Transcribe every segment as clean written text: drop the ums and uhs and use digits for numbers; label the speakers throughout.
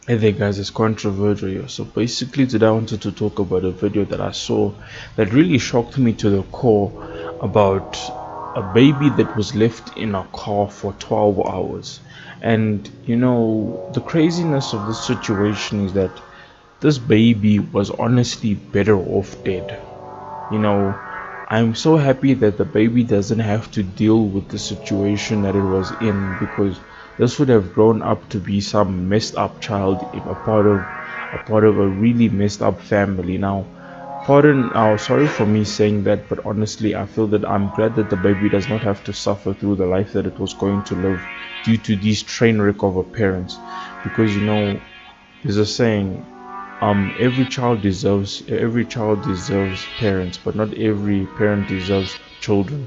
Speaker 1: Hey there guys, it's controversial here. So basically today I wanted to talk about a video that I saw that really shocked me to the core about a baby that was left in a car for 12 hours. And the craziness of this situation is that this baby was honestly better off dead. you know I'm so happy that the baby doesn't have to deal with the situation that it was in, because this would have grown up to be some messed up child in a part of a really messed up family. Now, sorry for me saying that, but honestly I feel that I'm glad that the baby does not have to suffer through the life that it was going to live due to these train wreck of a parents. Because there's a saying, every child deserves parents, but not every parent deserves children.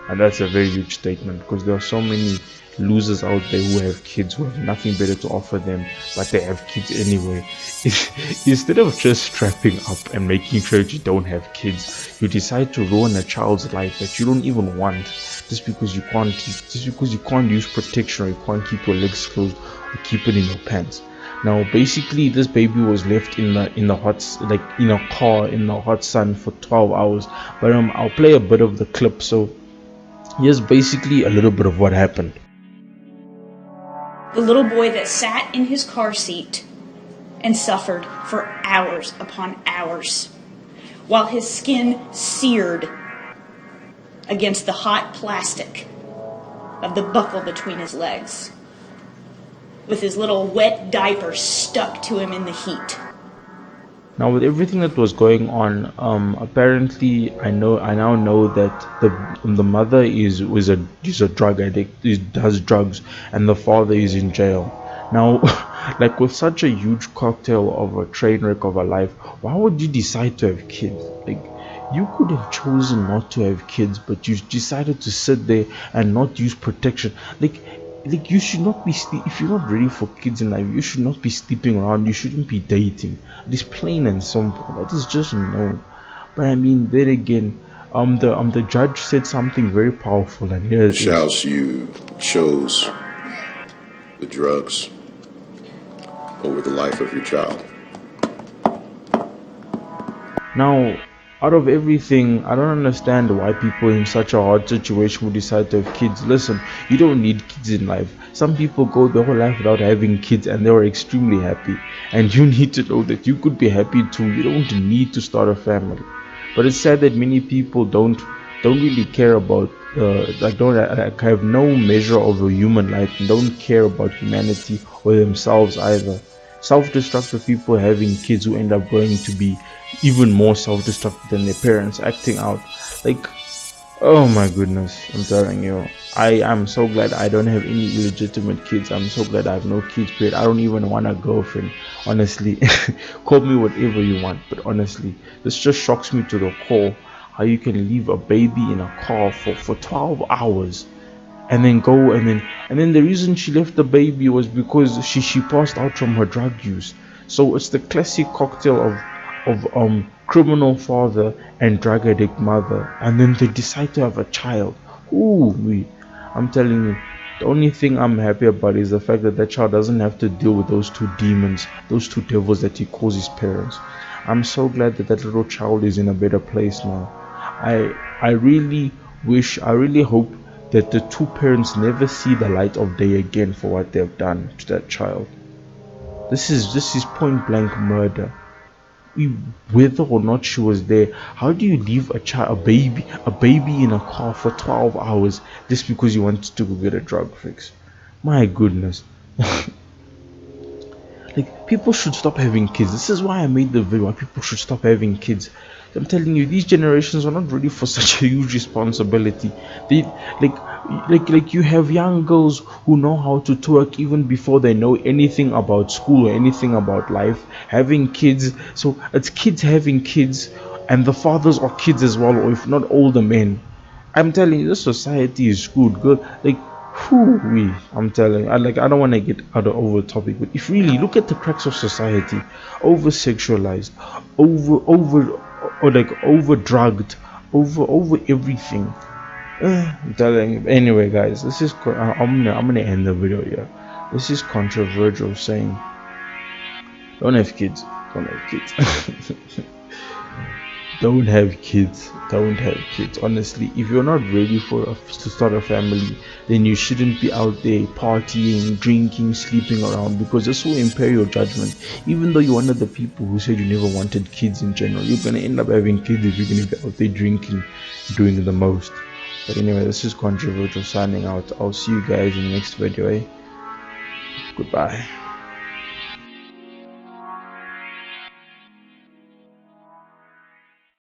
Speaker 1: And that's a very huge statement, because there are so many losers out there who have kids who have nothing better to offer them, but they have kids anyway. Instead of just strapping up and making sure that you don't have kids, you decide to ruin a child's life that you don't even want, just because you can't use protection, or you can't keep your legs closed or keep it in your pants. Now, basically, this baby was left in the hot, like in a car in the hot sun for 12 hours. But I'll play a bit of the clip. So here's basically a little bit of what happened.
Speaker 2: The little boy that sat in his car seat and suffered for hours upon hours while his skin seared against the hot plastic of the buckle between his legs, with his little wet diaper stuck to him in the heat.
Speaker 1: Now, with everything that was going on, apparently I now know that the mother is a drug addict, does drugs, and the father is in jail. Now, like with such a huge cocktail of a train wreck of a life, why would you decide to have kids? Like, you could have chosen not to have kids, but you decided to sit there and not use protection. Like you should not be if you're not ready for kids in life, you should not be sleeping around, you shouldn't be dating. It is plain and simple. That is just no. But I mean, then again, the judge said something very powerful, and here it is.
Speaker 3: Shouts, you chose the drugs over the life of your child.
Speaker 1: Now, out of everything, I don't understand why people in such a hard situation would decide to have kids. Listen, you don't need kids in life. Some people go their whole life without having kids and they are extremely happy. And you need to know that you could be happy too. You don't need to start a family. But it's sad that many people don't really care about like don't like have no measure of a human life, and don't care about humanity or themselves either. Self-destructive people having kids who end up going to be even more self-destructive than their parents, acting out like, oh my goodness, I'm telling you, I am so glad I don't have any illegitimate kids. I'm so glad I have no kids, period. I don't even want a girlfriend, honestly. Call me whatever you want, but honestly, this just shocks me to the core, how you can leave a baby in a car for 12 hours and then go, and then the reason she left the baby was because she passed out from her drug use. So it's the classic cocktail of criminal father and drug addict mother, and then they decide to have a child. Ooh, I'm telling you, the only thing I'm happy about is the fact that that child doesn't have to deal with those two demons, those two devils that he calls his parents. I'm so glad that that little child is in a better place now. I really I really hope that the two parents never see the light of day again for what they've done to that child. This is point blank murder. Whether or not she was there, how do you leave a baby in a car for 12 hours just because you wanted to go get a drug fix? My goodness. Like, people should stop having kids. This is why I made the video, why people should stop having kids. I'm telling you, these generations are not ready for such a huge responsibility. They like like you have young girls who know how to twerk even before they know anything about school or anything about life, having kids. So it's kids having kids, and the fathers are kids as well, or if not older men. I'm telling you, this society is screwed. Good, like, who we? I'm telling you, I don't want to get out of over topic, but if really look at the cracks of society, over sexualized, over or like over drugged, over everything. I'm telling you. Anyway, guys, I'm gonna end the video here. This is controversial saying Don't have kids. Don't have kids. Don't have kids. Don't have kids. Honestly, if you're not ready to start a family, then you shouldn't be out there partying, drinking, sleeping around, because this will impair your judgment. Even though you're one of the people who said you never wanted kids in general, you're gonna end up having kids if you're gonna be out there drinking, doing the most. But anyway, this is controversial signing out. I'll see you guys in the next video. Goodbye.